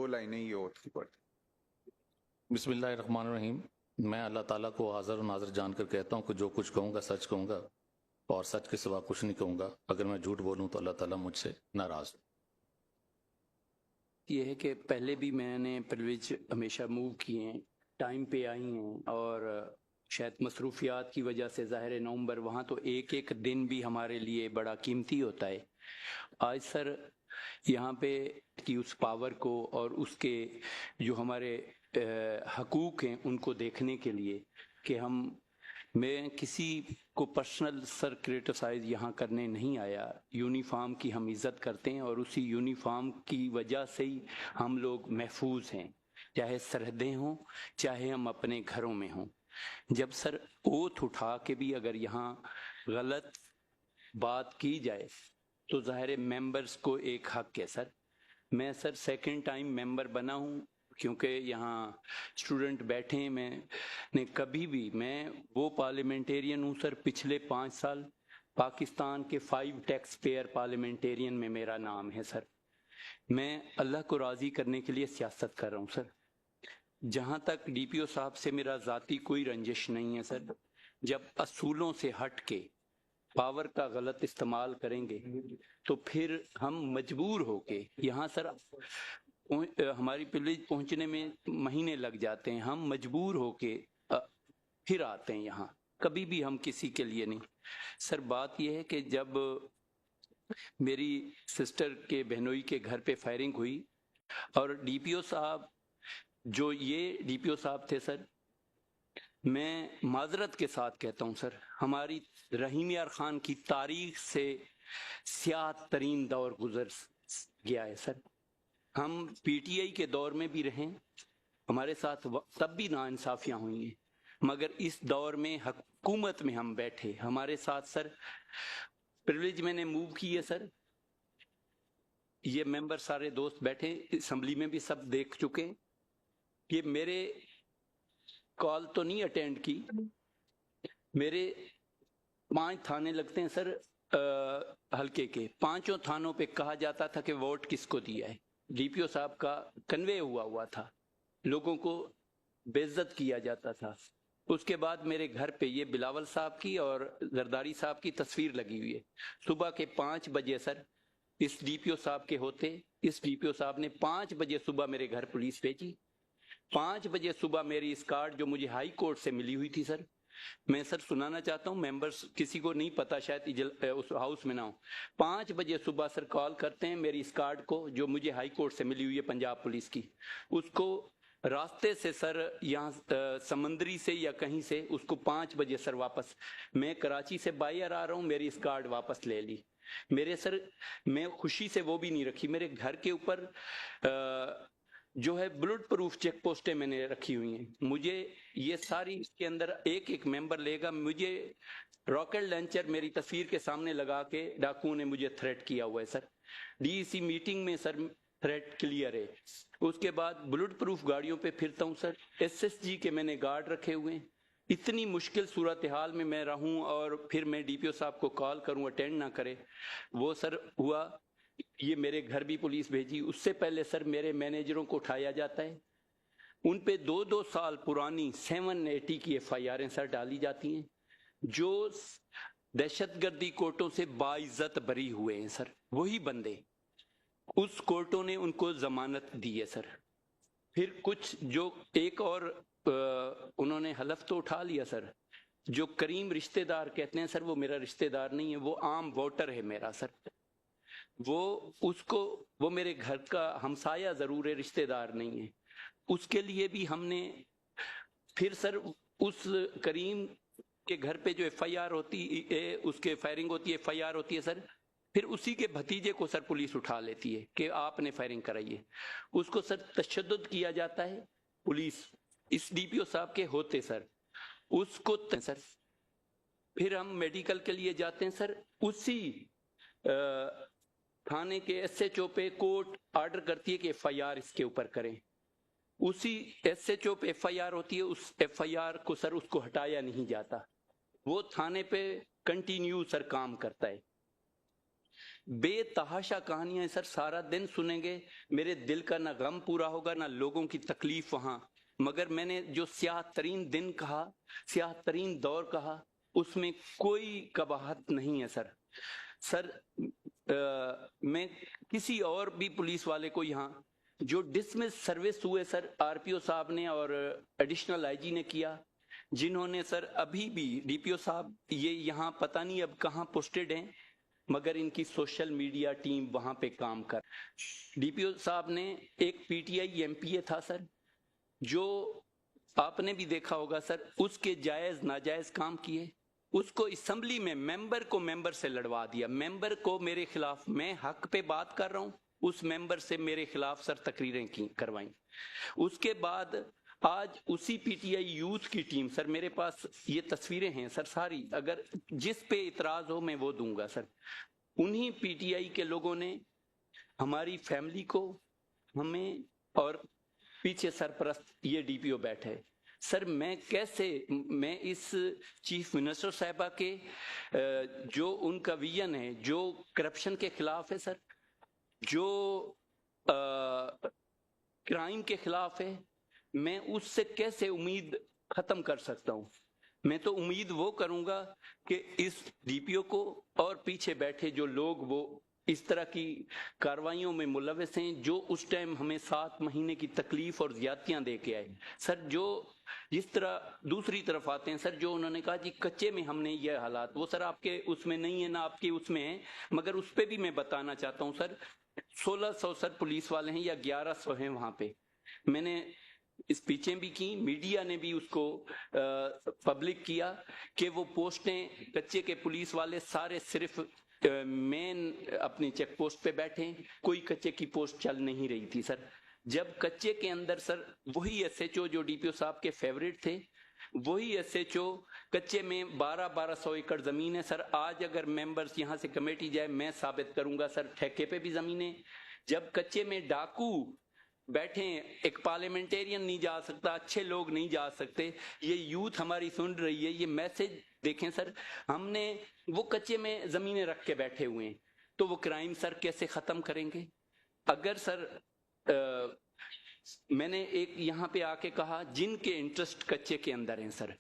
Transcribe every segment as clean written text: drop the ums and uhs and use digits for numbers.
لائنیں یہ اوتھ کی پڑھتے ہیں۔ بسم اللہ الرحمن الرحیم۔ میں اللہ تعالیٰ کو حاضر و ناظر جان کر کہتا ہوں کہ جو کچھ کہوں گا سچ کہوں گا اور سچ کے سوا کچھ نہیں کہوں گا۔ اگر میں جھوٹ بولوں تو اللہ تعالیٰ مجھ سے ناراض ہو۔ یہ ہے کہ پہلے بھی میں نے پرویج ہمیشہ موو کیے ہیں، ٹائم پہ آئی ہیں، اور شاید مصروفیات کی وجہ سے ظاہر نومبر وہاں تو ایک ایک دن بھی ہمارے لیے بڑا قیمتی ہوتا ہے۔ آج سر یہاں پہ کہ اس پاور کو اور اس کے جو ہمارے حقوق ہیں ان کو دیکھنے کے لیے کہ میں کسی کو پرسنل سر کرٹیسائز یہاں کرنے نہیں آیا۔ یونیفارم کی ہم عزت کرتے ہیں اور اسی یونیفارم کی وجہ سے ہی ہم لوگ محفوظ ہیں، چاہے سرحدیں ہوں چاہے ہم اپنے گھروں میں ہوں۔ جب سر اوتھ اٹھا کے بھی اگر یہاں غلط بات کی جائے تو ظاہر ممبرز کو ایک حق ہے سر۔ میں سر سیکنڈ ٹائم ممبر بنا ہوں کیونکہ یہاں اسٹوڈنٹ بیٹھے ہیں۔ میں وہ پارلیمنٹیرین ہوں سر، پچھلے 5 سال پاکستان کے 5 ٹیکس پیئر پارلیمنٹیرین میں میرا نام ہے سر۔ میں اللہ کو راضی کرنے کے لیے سیاست کر رہا ہوں سر۔ جہاں تک ڈی پی او صاحب سے میرا ذاتی کوئی رنجش نہیں ہے سر۔ جب اصولوں سے ہٹ کے پاور کا غلط استعمال کریں گے تو پھر ہم مجبور ہو کے یہاں سر ہماری پلیج پہنچنے میں مہینے لگ جاتے ہیں، ہم مجبور ہو کے پھر آتے ہیں یہاں، کبھی بھی ہم کسی کے لیے نہیں۔ سر بات یہ ہے کہ جب میری سسٹر کے بہنوئی کے گھر پہ فائرنگ ہوئی اور ڈی پی او صاحب جو یہ ڈی پی او صاحب تھے سر، میں معذرت کے ساتھ کہتا ہوں سر، ہماری رحیم یار خان کی تاریخ سے سیاہ ترین دور گزر گیا ہے سر۔ ہم پی ٹی آئی کے دور میں بھی رہیں، ہمارے ساتھ تب بھی ناانصافیاں ہوئی ہیں، مگر اس دور میں حکومت میں ہم بیٹھے، ہمارے ساتھ سر پریویلیج میں نے موو کی ہے سر۔ یہ ممبر سارے دوست بیٹھے اسمبلی میں بھی سب دیکھ چکے، یہ میرے کال تو نہیں اٹینڈ کی، میرے 5 تھانے لگتے ہیں سر حلقے کے، 5 تھانوں پہ کہا جاتا تھا کہ ووٹ کس کو دیا ہے۔ ڈی پی او صاحب کا کنوے ہوا تھا، لوگوں کو بے عزت کیا جاتا تھا۔ اس کے بعد میرے گھر پہ یہ بلاول صاحب کی اور زرداری صاحب کی تصویر لگی ہوئی ہے۔ صبح کے 5 بجے سر اس ڈی پی او صاحب کے ہوتے، اس ڈی پی او صاحب نے 5 بجے صبح میرے گھر پولیس بھیجی۔ 5 بجے صبح میری اس کارڈ جو مجھے ہائی کورٹ سے ملی ہوئی تھی سر، میں سر سنانا چاہتا ہوں، ممبرز کسی کو نہیں پتا شاید اس ہاؤس میں نہ ہو۔ 5 بجے صبح سر کال کرتے ہیں میری اس کارڈ کو جو مجھے ہائی کورٹ سے ملی ہوئی ہے پنجاب پولیس کی، اس کو راستے سے سر یہاں سمندری سے یا کہیں سے اس کو 5 بجے سر واپس، میں کراچی سے باہر آ رہا ہوں، میری اس کارڈ واپس لے لی میرے سر۔ میں خوشی سے وہ بھی نہیں رکھی، میرے گھر کے اوپر جو ہے بلٹ پروف چیک پوسٹیں میں نے رکھی ہوئی ہیں۔ مجھے یہ ساری اس کے اندر ایک ایک ممبر لے گا، مجھے راکٹ لانچر میری تصویر کے سامنے لگا کے ڈاکوؤں نے مجھے تھریٹ کیا ہوا ہے سر۔ ڈی سی میٹنگ میں سر تھریٹ کلیئر ہے۔ اس کے بعد بلٹ پروف گاڑیوں پہ پھرتا ہوں سر، ایس ایس جی کے میں نے گارڈ رکھے ہوئے ہیں۔ اتنی مشکل صورتحال میں میں رہوں اور پھر میں ڈی پی او صاحب کو کال کروں اٹینڈ نہ کرے، وہ سر ہوا۔ یہ میرے گھر بھی پولیس بھیجی، اس سے پہلے سر میرے مینیجروں کو اٹھایا جاتا ہے، ان پہ 2 سال پرانی 780 کی ایف آئی آریں سر ڈالی جاتی ہیں، جو دہشت گردی کورٹوں سے باعزت بری ہوئے ہیں سر، وہی بندے، اس کورٹوں نے ان کو ضمانت دی ہے سر۔ پھر کچھ جو ایک اور انہوں نے حلف تو اٹھا لیا سر، جو کریم رشتہ دار کہتے ہیں سر، وہ میرا رشتہ دار نہیں ہے، وہ عام ووٹر ہے میرا سر، وہ میرے گھر کا ہمسایہ ضرور ہے، رشتہ دار نہیں ہے۔ اس کے لیے بھی ہم نے پھر سر اس کریم کے گھر پہ جو ایف آئی آر ہوتی ہے، اس کے فائرنگ ہوتی ہے، ایف آئی آر ہوتی ہے سر، پھر اسی کے بھتیجے کو سر پولیس اٹھا لیتی ہے کہ آپ نے فائرنگ کرائی ہے، اس کو سر تشدد کیا جاتا ہے پولیس اس ڈی پی او صاحب کے ہوتے سر، اس کو سر پھر ہم میڈیکل کے لیے جاتے ہیں سر، اسی تھانے کے ایس ایچ او پہ کورٹ آرڈر کرتی ہے کہ ایف آئی آر اس کے اوپر کریں، اسی ایس ایچ او پہ ایف آئی آر ہوتی ہے، اس ایف آئی آر کو سر اس کو ہٹایا نہیں جاتا، وہ تھانے پہ کنٹینیو سر کام کرتا ہے۔ बे तहाशा कहानियां सर, सारा दिन सुनेंगे, मेरे दिल का ना गम पूरा होगा ना लोगों की तकलीफ वहां। मगर मैंने जो स्याह तरीन दिन कहा, स्याह तरीन दौर कहा, उसमें कोई कबाहत नहीं है सर। सर मैं किसी और भी पुलिस वाले को यहाँ जो डिसमिस सर्विस हुए सर, आरपीओ साहब ने और एडिशनल आईजी ने किया, जिन्होंने सर अभी भी डीपीओ साहब ये यहाँ पता नहीं अब कहाँ पोस्टेड हैं, मगर इनकी सोशल मीडिया टीम वहां पे काम कर। डीपीओ साहब ने एक पीटीआई एमपीए था सर, जो आपने भी देखा होगा सर, उसके जायज नाजायज काम किए, उसको असेंबली में मेंबर को मेंबर से लड़वा दिया, मेंबर को मेरे खिलाफ, मैं हक पे बात कर रहा हूं, उस मेंबर से मेरे खिलाफ सर तकरीरें की करवाई। उसके बाद आज उसी पीटीआई यूथ की टीम, सर मेरे पास ये तस्वीरें हैं सर सारी, अगर जिस पे इतराज हो मैं वो दूंगा सर, उन्हीं पीटीआई के लोगों ने हमारी फैमिली को, हमें, और पीछे सरपरस्त ये डीपीओ बैठे सर, मैं कैसे, मैं इस चीफ मिनिस्टर साहिबा के जो उनका विजन है, जो करप्शन के खिलाफ है सर, जो क्राइम के खिलाफ है, मैं उससे कैसे उम्मीद खत्म कर सकता हूं। मैं तो उम्मीद वो करूंगा कि इस डीपीओ को और पीछे बैठे जो लोग वो इस तरह की कार्रवाइयों में मुलविस हैं, जो उस टाइम हमें 7 महीने की तकलीफ और ज्यादतियां दे के आए सर, जो जिस तरह दूसरी तरफ आते हैं सर, जो उन्होंने कहा जी कच्चे में हमने ये हालात, वो सर आपके उसमें नहीं है ना आपके उसमें है, मगर उस पर भी मैं बताना चाहता हूं सर, 1600 सर पुलिस वाले हैं या 1100 हैं वहां पे। मैंने स्पीचें भी की, मीडिया ने भी उसको पब्लिक किया कि वो पोस्टें कच्चे के पुलिस वाले सारे सिर्फ मेन अपनी चेक पोस्ट पे बैठे, कोई कच्चे की पोस्ट चल नहीं रही थी सर। जब कच्चे के अंदर सर वही एसएचओ जो डीपीओ साहब के फेवरेट थे, वही एसएचओ कच्चे में 1200 एकड़ जमीन है सर। आज अगर मेंबर्स यहाँ से कमेटी जाए, मैं साबित करूंगा सर, ठेके पे भी जमीन है। जब कच्चे में डाकू बैठे, एक पार्लियामेंटेरियन नहीं जा सकता, अच्छे लोग नहीं जा सकते, ये यूथ हमारी सुन रही है, ये मैसेज देखें सर, हमने वो कच्चे में जमीनें रख के बैठे हुए हैं, तो वो क्राइम सर कैसे खत्म करेंगे? अगर सर मैंने एक यहाँ पे आके कहा जिनके इंटरेस्ट कच्चे के अंदर हैं सर,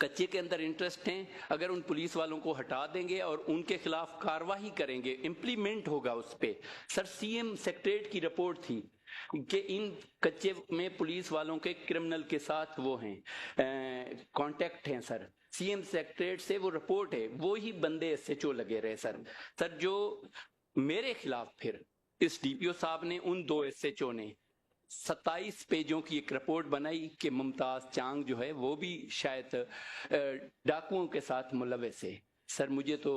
कच्चे के अंदर इंटरेस्ट हैं, अगर उन पुलिस वालों को हटा देंगे और उनके खिलाफ कार्रवाई करेंगे, इंप्लीमेंट होगा उस पे सर। सीएम सेक्रेटरीट की रिपोर्ट थी कि इन कच्चे में पुलिस वालों के क्रिमिनल के साथ वो हैं, कांटेक्ट हैं सर, सीएम सेक्रेटरीट से वो रिपोर्ट है, वो ही बंदे एसएचओ लगे रहे सर। सर जो मेरे खिलाफ फिर इस डीपीओ साहब ने, उन 2 एसएचओ ने 27 पेजों की एक रिपोर्ट बनाई कि मुमताज चांग जो है वो भी शायद डाकुओं के साथ मुलविस है। सर मुझे तो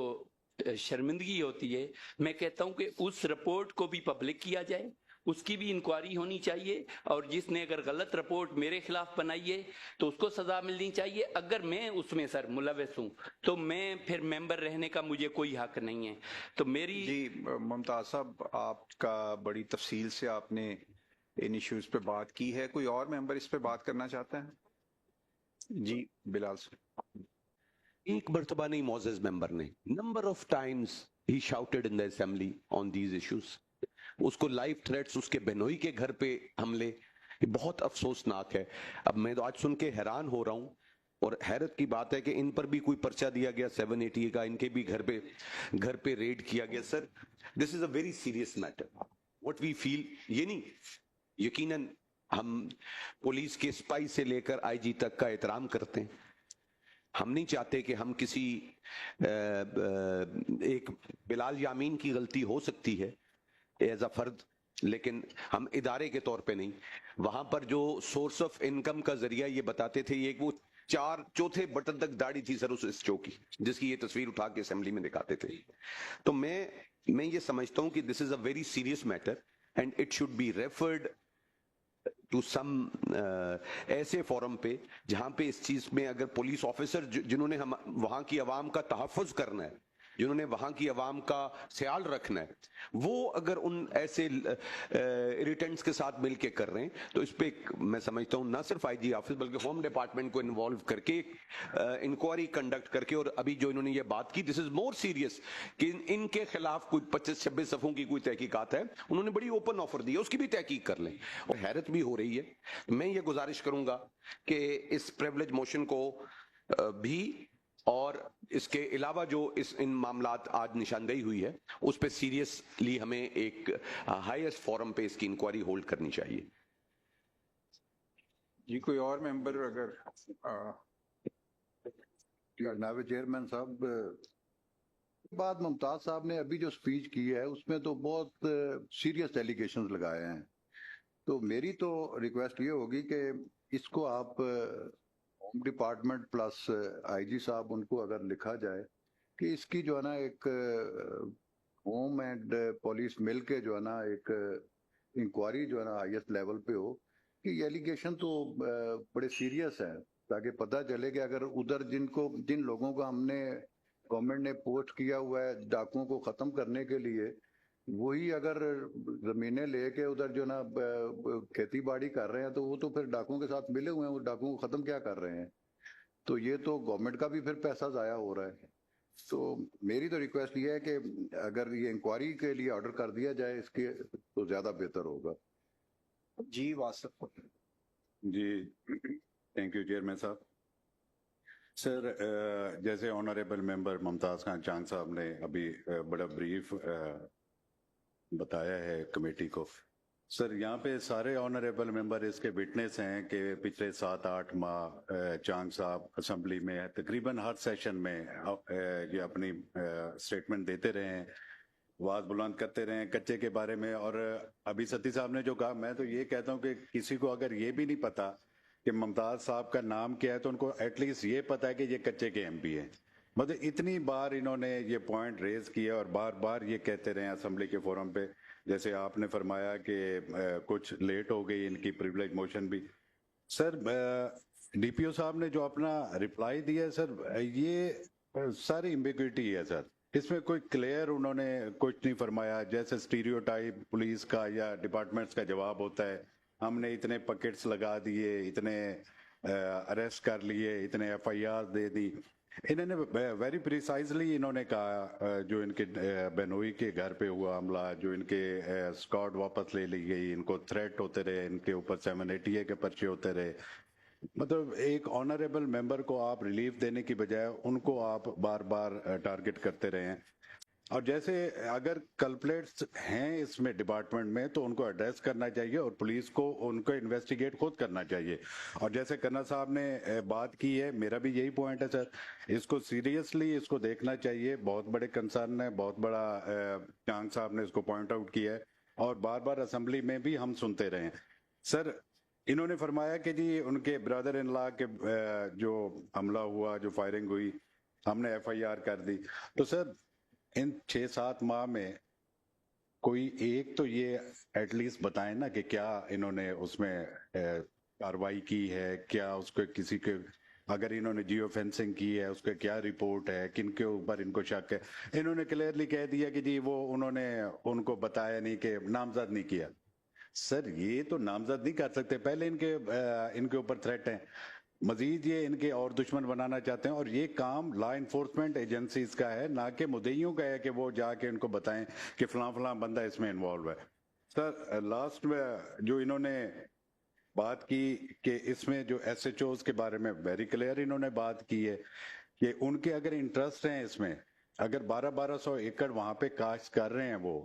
शर्मिंदगी होती है, मैं कहता हूं कि उस रिपोर्ट को भी पब्लिक किया जाए, उसकी भी इंक्वायरी होनी चाहिए, और जिसने अगर गलत रिपोर्ट मेरे खिलाफ बनाई है तो उसको सजा मिलनी चाहिए। अगर मैं उसमें सर मुलविस हूं तो मैं फिर मेंबर रहने का मुझे कोई हक नहीं है। तो मेरी जी मुमताज साहब, आपका बड़ी तफसील से आपने इन इश्यूज पे बात की है, कोई और मेंबर इस पे बात करना चाहता है? जी बिलाल साहब। एक मर्तबा नहीं, मोअज़्ज़ज़ मेंबर ने number of times he shouted in the assembly on these issues. उसको लाइव थ्रेट्स, उसके बहनोई के घर पे हमले, ये बहुत अफसोसनाक है। अब मैं तो आज सुन के हैरान हो रहा हूं, और हैरत की बात है कि इन पर भी कोई पर्चा दिया गया 780 का, इनके भी घर पे रेड किया गया। Sir this is a very serious matter. What we feel, ये नहीं, यकीनन हम पुलिस के स्पाई से लेकर आईजी तक का एहतराम करते हैं। हम नहीं चाहते कि हम किसी एक बिलाल यामीन की गलती हो सकती है एज अ फर्द, लेकिन हम इदारे के तौर पे नहीं। वहां पर जो सोर्स ऑफ इनकम का जरिया ये बताते थे, ये वो 4 चौथे बटन तक दाढ़ी थी सर उस एसएचओ की, जिसकी ये तस्वीर उठा के असेंबली में दिखाते थे। तो मैं ये समझता हूं कि this is a very serious matter and it should be referred to some ऐसे फोरम पे जहां पे इस चीज में अगर पुलिस ऑफिसर जिन्होंने हम वहां की आवाम का तहफ़्फ़ुज़ करना है, جنہوں نے وہاں کی عوام کا خیال رکھنا ہے, وہ اگر ان ایسے irritants کے ساتھ مل کے کر رہے ہیں تو اس پہ میں سمجھتا ہوں نہ صرف آئی جی آفس بلکہ ہوم ڈپارٹمنٹ کو انوالو کر کے انکوائری کنڈکٹ کر کے, اور ابھی جو انہوں نے یہ بات کی دس از مور سیریس کہ ان کے خلاف کوئی 25-26 صفحوں کی کوئی تحقیقات ہے, انہوں نے بڑی اوپن آفر دی ہے, اس کی بھی تحقیق کر لیں. اور حیرت بھی ہو رہی ہے, میں یہ گزارش کروں گا کہ اس پریویلیج موشن کو بھی اور اس کے علاوہ جو ان معاملات آج نشاندہی ہوئی ہے اس پہ سیریسلی ہمیں ایک ہائیسٹ فورم پہ اس کی انکوائری ہولڈ کرنی چاہیے. جی کوئی اور ممبر اگر جناب چیئرمین صاحب, بات ممتاز صاحب نے ابھی جو سپیچ کی ہے اس میں تو بہت سیریس ایلیگیشنز لگائے ہیں, تو میری تو ریکویسٹ یہ ہوگی کہ اس کو آپ ہوم ڈپارٹمنٹ پلس آئی جی صاحب ان کو اگر لکھا جائے کہ اس کی جو ہے نا ایک ہوم اینڈ پولیس مل کے جو ہے نا ایک انکوائری جو ہے نا ہائیسٹ لیول پہ ہو کہ یہ ایلیگیشن تو بڑے سیریس ہیں, تاکہ پتہ چلے کہ اگر ادھر جن لوگوں کو ہم نے گورنمنٹ نے پوسٹ کیا ہوا ہے ڈاکوؤں کو ختم کرنے کے لیے, وہی اگر زمینیں لے کے ادھر جو نا کھیتی باڑی کر رہے ہیں تو وہ تو پھر ڈاکوؤں کے ساتھ ملے ہوئے ہیں, وہ ڈاکوؤں کو ختم کیا کر رہے ہیں, تو یہ تو گورنمنٹ کا بھی پھر پیسہ ضائع ہو رہا ہے. تو میری تو ریکویسٹ یہ ہے کہ اگر یہ انکوائری کے لیے آرڈر کر دیا جائے اس کے تو زیادہ بہتر ہوگا. جی واصف. جی تھینک یو چیئرمین صاحب. سر جیسے آنریبل ممبر ممتاز خان چاند صاحب نے ابھی بڑا بریف بتایا ہے کمیٹی کو, سر یہاں پہ سارے آنریبل ممبر اس کے وٹنس ہیں کہ پچھلے 7-8 ماہ چاند صاحب اسمبلی میں تقریباً ہر سیشن میں یہ اپنی سٹیٹمنٹ دیتے رہے ہیں, آواز بلند کرتے رہے ہیں کچے کے بارے میں. اور ابھی ستی صاحب نے جو کہا, میں تو یہ کہتا ہوں کہ کسی کو اگر یہ بھی نہیں پتا کہ ممتاز صاحب کا نام کیا ہے تو ان کو ایٹ لیسٹ یہ پتا ہے کہ یہ کچے کے ایم پی ہیں. مطلب اتنی بار انہوں نے یہ پوائنٹ ریز کیا اور بار بار یہ کہتے رہے اسمبلی کے فورم پہ, جیسے آپ نے فرمایا کہ کچھ لیٹ ہو گئی ان کی پریویلیج موشن بھی. سر ڈی پی او صاحب نے جو اپنا رپلائی دیا ہے سر, یہ ساری ایمبیگوٹی ہے سر, اس میں کوئی کلیئر انہوں نے کچھ نہیں فرمایا. جیسے اسٹیریوٹائپ پولیس کا یا ڈپارٹمنٹس کا جواب ہوتا ہے, ہم نے اتنے پکٹس لگا دیے, اتنے اریسٹ کر لیے, اتنے ایف آئی آر دے دی. انہوں نے ویری پریسائزلی انہوں نے کہا جو ان کے بینوئی کے گھر پہ ہوا حملہ, جو ان کے اسکاڈ واپس لے لی گئی, ان کو تھریٹ ہوتے رہے, ان کے اوپر 780A کے پرچے ہوتے رہے. مطلب ایک آنریبل ممبر کو آپ ریلیف دینے کی بجائے ان کو آپ بار بار ٹارگٹ کرتے رہے ہیں. اور جیسے اگر کلپلیٹس ہیں اس میں ڈپارٹمنٹ میں تو ان کو ایڈریس کرنا چاہیے اور پولیس کو ان کو انویسٹیگیٹ خود کرنا چاہیے. اور جیسے کرنا صاحب نے بات کی ہے, میرا بھی یہی پوائنٹ ہے سر, اس کو سیریسلی اس کو دیکھنا چاہیے, بہت بڑے کنسرن ہے, بہت بڑا چانگ صاحب نے اس کو پوائنٹ آؤٹ کیا ہے اور بار بار اسمبلی میں بھی ہم سنتے رہے ہیں. سر انہوں نے فرمایا کہ جی ان کے برادر ان لا کے جو حملہ ہوا, جو فائرنگ ہوئی, ہم نے ایف آئی آر کر دی. تو سر ان 6-7 ماہ میں کوئی ایک تو یہ ایٹ لیسٹ بتائیں نا کہ کیا انہوں نے اس میں کاروائی کی ہے, کیا اس کو کسی کے اگر انہوں نے جیو فینسنگ کی ہے اس کا کیا رپورٹ ہے, کن کے اوپر ان کو شک ہے. انہوں نے کلیئرلی کہہ دیا کہ جی وہ انہوں نے ان کو بتایا نہیں کہ نامزد نہیں کیا. سر یہ تو نامزد نہیں کر سکتے, پہلے ان کے اوپر تھریٹ ہیں, مزید یہ ان کے اور دشمن بنانا چاہتے ہیں. اور یہ کام لا انفورسمنٹ ایجنسیز کا ہے, نہ کہ مدعیوں کا ہے کہ وہ جا کے ان کو بتائیں کہ فلاں فلاں بندہ اس میں انوالو ہے. سر لاسٹ میں جو انہوں نے بات کی کہ اس میں جو ایس ایچ اوز کے بارے میں ویری کلیئر انہوں نے بات کی ہے کہ ان کے اگر انٹرسٹ ہیں اس میں, اگر 1200 ایکڑ وہاں پہ کاشت کر رہے ہیں وہ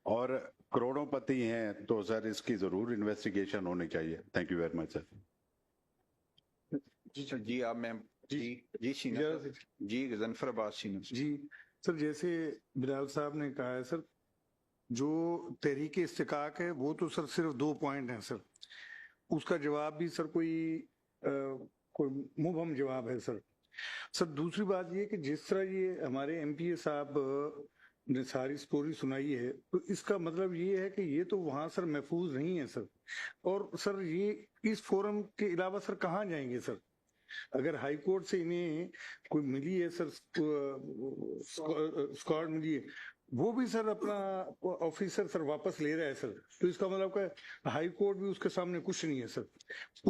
اور کروڑوں پتی ہیں, تو سر اس کی ضرور انویسٹیگیشن ہونی چاہیے. تھینک یو ویری مچ سر. جی آپ میں جی شینا جی غضنفر عباس شینا. جی سر, جیسے بلال صاحب نے کہا ہے سر, جو تحریک استحقاق ہے وہ تو سر صرف 2 پوائنٹ ہیں سر, اس کا جواب بھی سر کوئی مبہم جواب ہے سر. سر دوسری بات یہ کہ جس طرح یہ ہمارے ایم پی اے صاحب نے ساری سٹوری سنائی ہے, تو اس کا مطلب یہ ہے کہ یہ تو وہاں سر محفوظ نہیں ہے سر. اور سر یہ اس فورم کے علاوہ سر کہاں جائیں گے سر؟ अगर हाई कोर्ट से इन्हें कोई मिली है सर, स्क्वाड मिली है, वो भी सर अपना ऑफिसर सर वापस ले रहा है सर, तो इसका मतलब क्या, हाई कोर्ट भी उसके सामने कुछ नहीं है सर।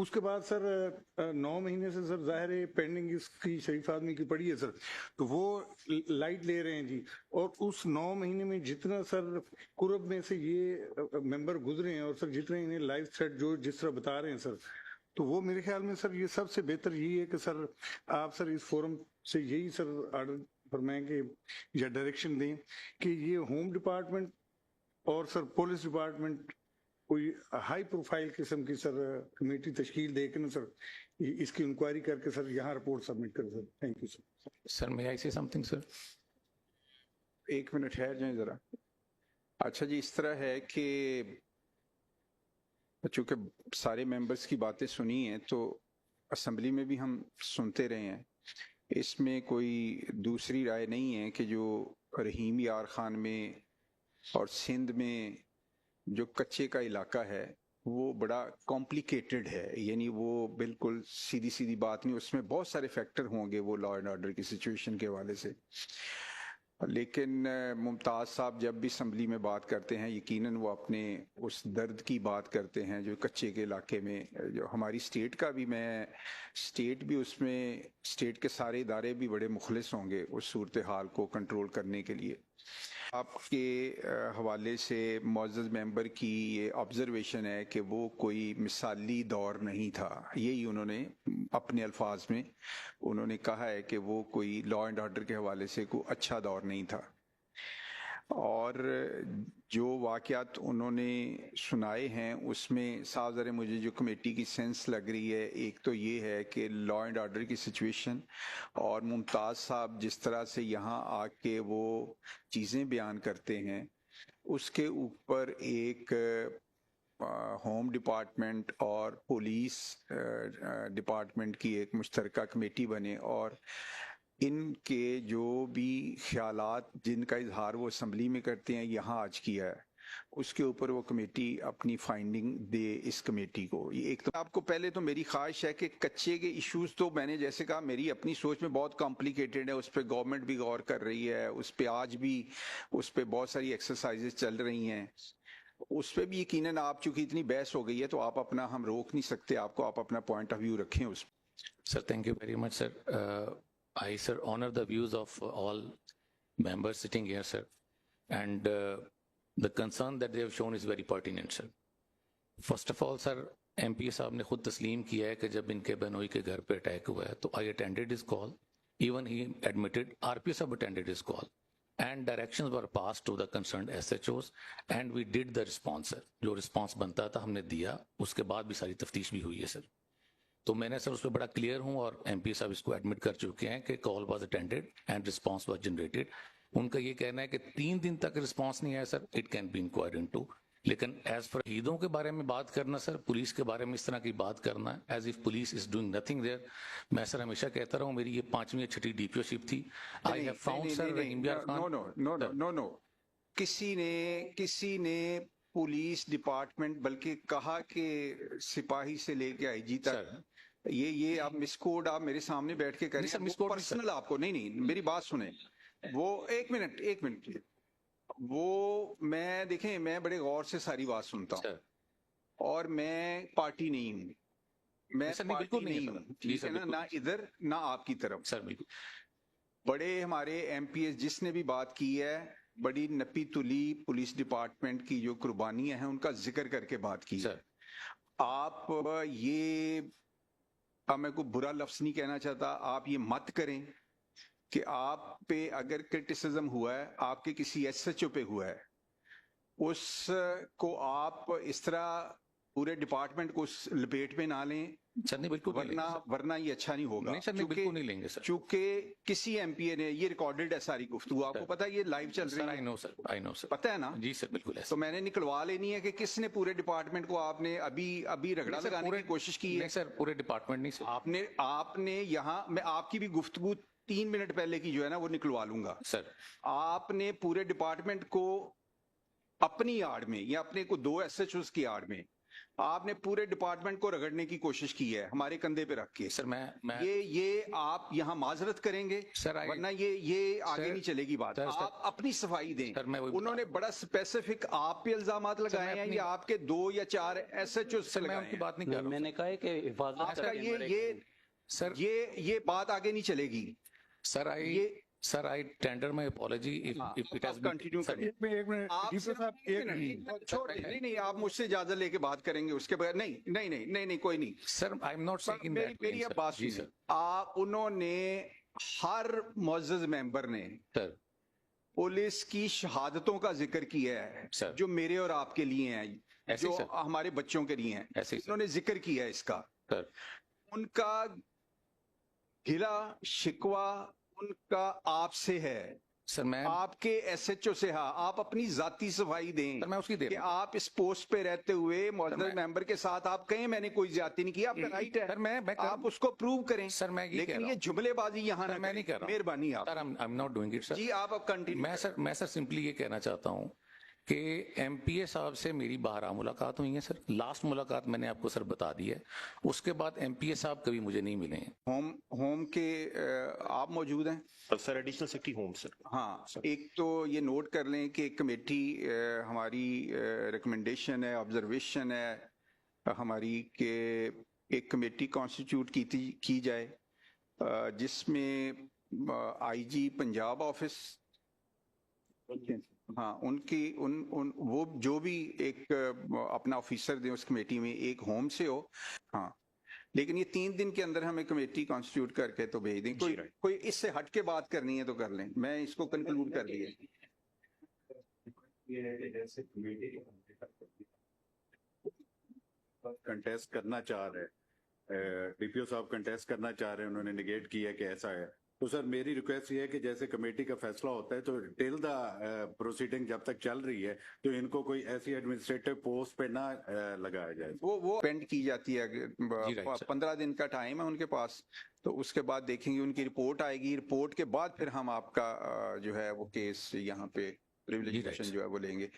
उसके बाद सर 9 महीने से सर जाहिर है पेंडिंग इसकी शरीफ आदमी की पड़ी है सर, तो वो लाइट ले रहे हैं जी। और उस 9 महीने में जितना सर कुरब में से ये मेंबर गुजरे हैं, और सर जितने इन्हें लाइफ थ्रेट जो जिस तरह बता रहे हैं सर, तो वो मेरे ख्याल में सर ये सबसे बेहतर यही है कि सर आप सर इस फोरम से यही सर ऑर्डर फरमाएं कि या डायरेक्शन दें कि ये होम डिपार्टमेंट और सर पुलिस डिपार्टमेंट कोई हाई प्रोफाइल किस्म की सर कमेटी तश्कील दे के ना सर इसकी इंक्वायरी करके सर यहाँ रिपोर्ट सबमिट करें sir. Thank you sir. Sir मे आई से समथिंग सर? 1 मिनट ठहर जाए जरा। अच्छा जी, इस तरह है कि चूंकि सारे मेंबर्स की बातें सुनी हैं तो असेंबली में भी हम सुनते रहे हैं, इसमें कोई दूसरी राय नहीं है कि जो रहीम यार खान में और सिंध में जो कच्चे का इलाका है वो बड़ा कॉम्प्लिकेटेड है, यानी वो बिल्कुल सीधी सीधी बात नहीं, उसमें बहुत सारे फैक्टर होंगे वो लॉ एंड ऑर्डर की सिचुएशन के हवाले से। लेकिन मुमताज़ साहब जब भी असम्बली में बात करते हैं यकीनन वो अपने उस दर्द की बात करते हैं जो कच्चे के इलाके में, जो हमारी स्टेट का भी, मैं स्टेट भी उसमें, स्टेट के सारे इदारे भी बड़े मुखलिस होंगे उस सूरत हाल को कंट्रोल करने के लिए। आपके हवाले से मुअज़्ज़ज़ मेंबर की ये ऑब्जर्वेशन है कि वो कोई मिसाली दौर नहीं था, यही उन्होंने अपने अल्फाज में उन्होंने कहा है कि वो कोई लॉ एंड ऑर्डर के हवाले से कोई अच्छा दौर नहीं था। और जो वाक़यात उन्होंने सुनाए हैं उसमें साफ ज़रा मुझे जो कमेटी की सेंस लग रही है, एक तो ये है कि लॉ एंड ऑर्डर की सिचुएशन और मुमताज़ साहब जिस तरह से यहाँ आके वो चीज़ें बयान करते हैं उसके ऊपर एक होम डिपार्टमेंट और पुलिस डिपार्टमेंट की एक मुश्तरका कमेटी बने और इनके जो भी ख्यालात जिनका इजहार वो असम्बली में करते हैं यहाँ आज किया है उसके ऊपर वो कमेटी अपनी फाइंडिंग दे इस कमेटी को। ये एक तो आपको पहले तो मेरी ख्वाहिश है कि कच्चे के इश्यूज तो मैंने जैसे कहा मेरी अपनी सोच में बहुत कॉम्प्लिकेटेड है, उस पर गवर्नमेंट भी गौर कर रही है, उस पर आज भी उस पर बहुत सारी एक्सरसाइजेज चल रही हैं, उस पर भी यकीनन आप चूंकि इतनी बहस हो गई है तो आप अपना, हम रोक नहीं सकते आपको, आप अपना पॉइंट ऑफ व्यू रखें उस sir. Thank you very much sir. I, sir, honor the views of all members sitting here, sir. And the concern that they have shown is very pertinent, sir. First of all, sir, MP साहब ने खुद तस्लीम किया है कि जब इनके बहनोई के घर पे अटैक हुआ है तो I attended his call. Even he admitted, RP साहब attended his call. And directions were passed to the concerned SHOs and we did the response, sir. जो response बनता था हमने दिया, उसके बाद भी सारी तफ्तीश भी हुई है, sir. तो मैंने सर उस पर बड़ा क्लियर हूं और एमपी साहब इसको एडमिट कर चुके हैं कि call was attended and response was generated. उनका ये कहना है कि 3 दिन तक रिस्पांस नहीं आया sir, it can be inquired into. लेकिन एज फॉर शहीदों के बारे में बात करना सर, पुलिस के बारे में इस तरह की बात करना as if police is doing nothing there, मैं सर हमेशा कहता रहा हूं मेरी ये 5वीं या 6ठी डीपीओशिप थी। I have found sir no, किसी ने पुलिस डिपार्टमेंट बल्कि कहा कि सिपाही से लेके आईजी तक, ये आप मिसकोड आप मेरे सामने बैठ के करें, मिसकोड पर्सनल आपको नहीं, मेरी बात सुने। वो एक मिनट वो मैं देखें, मैं बड़े गौर से सारी बात सुनता हूँ और मैं पार्टी नहीं हूँ, मैं पार्टी नहीं हूँ, ठीक है ना इधर ना आपकी तरफ सर। बिल्कुल बड़े हमारे एमपीएस जिसने भी बात की है, बड़ी नपी तुली पुलिस डिपार्टमेंट की जो कुर्बानियां हैं उनका जिक्र करके बात की है। आप ये, अब मैं कोई बुरा लफ्ज नहीं कहना चाहता, आप ये मत करें कि आप पे अगर क्रिटिसिज्म हुआ है, आपके किसी एसएचओ पे हुआ है, उसको आप इस तरह पूरे डिपार्टमेंट को लपेट में ना लें सर। नहीं बिल्कुल, वरना ये अच्छा नहीं होगा। नहीं सर, नहीं बिल्कुल नहीं लेंगे सर। चूंकि किसी एमपीए ने, ये रिकॉर्डेड है सारी गुफ्तगू, आपको पता है ये लाइव चल रही है। आई नो सर, पता है ना? जी सर बिल्कुल। तो मैंने निकलवा लेनी है कि किसने पूरे डिपार्टमेंट को आपने अभी रगड़ा लगाने की कोशिश की है। नहीं सर, पूरे डिपार्टमेंट नहीं सर। आपने यहाँ, मैं आपकी भी गुफ्तगू 3 मिनट पहले की जो है ना वो निकलवा लूंगा सर। आपने पूरे डिपार्टमेंट को अपनी आड़ में या अपने को 2 एसएचओस की आड़ में आपने पूरे डिपार्टमेंट को रगड़ने की कोशिश की है हमारे कंधे पे रख के। सर मैं ये आप यहाँ माजरत करेंगे, सर वरना ये आगे सर, नहीं चलेगी बात। सर, आप अपनी सफाई दें। सर, मैं वही उन्होंने बड़ा स्पेसिफिक आप पे इल्जामात लगाए हैं अपनी- या आपके 2 या 4 SHO सर मैं लगाए उनकी हैं? बात नहीं कर रहा हूँ मैंने कहा है कि हिफाजत आपका करके हमारे सर ये बात आगे नहीं चलेगी। सर ये I tender my apology if हाँ, it has आप been कंटिन्यू sir, करिए। एक मिनट आप डीपी सिर्फ साहब एक मिनट छोड़ दें। नहीं आप मुझसे इजाजत लेके बात करेंगे, उसके बगैर नहीं कोई नहीं। sir I'm not saying in that मेरी way, अब sir. बात जी सुनिए। सर उन्होंने हर मुअज़्ज़ज़ मेंबर ने सर पुलिस की शहादतों का जिक्र किया है सर। जो मेरे और आपके लिए हैं, ऐसे जो ही, सर। हमारे बच्चों के लिए हैं। ऐसे ही, सर। उन्होंने जिक्र किया है इसका। सर उनका गिला शिकवा उनका आपसे है, सर मैं आपके SHO से। हाँ, आप अपनी जाती सफाई दें सर मैं उसकी दे कि रहा हूँ आप इस पोस्ट पे रहते हुए मुअज़्ज़ज़ मैं- मेंबर के साथ आप कहें मैंने कोई ज्यादती नहीं की, आपका राइट है। सर मैं आप उसको प्रूव करें। सर मैं ये कह लेकिन रहा ये हूँ जुमलेबाजी यहाँ सर, ना मैं नहीं करें। कर रहा हूँ। मेहरबानी आप sir I'm not doing it sir. जी आप अब कंटिन्यू। मैं सर सिंपली ये कहना चाहता हूँ कि MPA साहब से मेरी 12 मुलाकात हुई है सर। लास्ट मुलाकात मैंने आपको सर बता दी है, उसके बाद MPA साहब कभी मुझे नहीं मिले हैं। होम के आप मौजूद हैं? Sir additional secretary home sir. हाँ, एक तो ये नोट कर लें कि कमेटी हमारी रिकमेंडेशन है, ऑब्जर्वेशन है हमारी कि एक कमेटी कॉन्स्टिट्यूट की जाए जिसमें IG पंजाब ऑफिस, हाँ उनकी उन वो जो भी एक अपना ऑफिसर दें उस कमेटी में, एक होम से हो। हाँ, लेकिन ये 3 दिन के अंदर हमें कमेटी कॉन्स्टिट्यूट करके तो भेज दें। कोई इससे हट के बात करनी है तो कर लें। मैं इसको कंक्लूड कर दिया। कंटेस्ट करना चाह रहे हैं, DPO साहब कंटेस्ट करना चाह रहे हैं, उन्होंने निगेट किया कि ऐसा है। तो सर मेरी रिक्वेस्ट ये है कि जैसे कमेटी का फैसला होता है तो टिल द प्रोसीडिंग जब तक चल रही है तो इनको कोई ऐसी एडमिनिस्ट्रेटिव पोस्ट पे ना लगाया जाए। वो पेंड की जाती है। right, sir. 15 दिन का टाइम है उनके पास, तो उसके बाद देखेंगे, उनकी रिपोर्ट आएगी, रिपोर्ट के बाद फिर हम आपका जो है वो केस यहाँ पे जी, right, प्रिविलेज जो है वो लेंगे।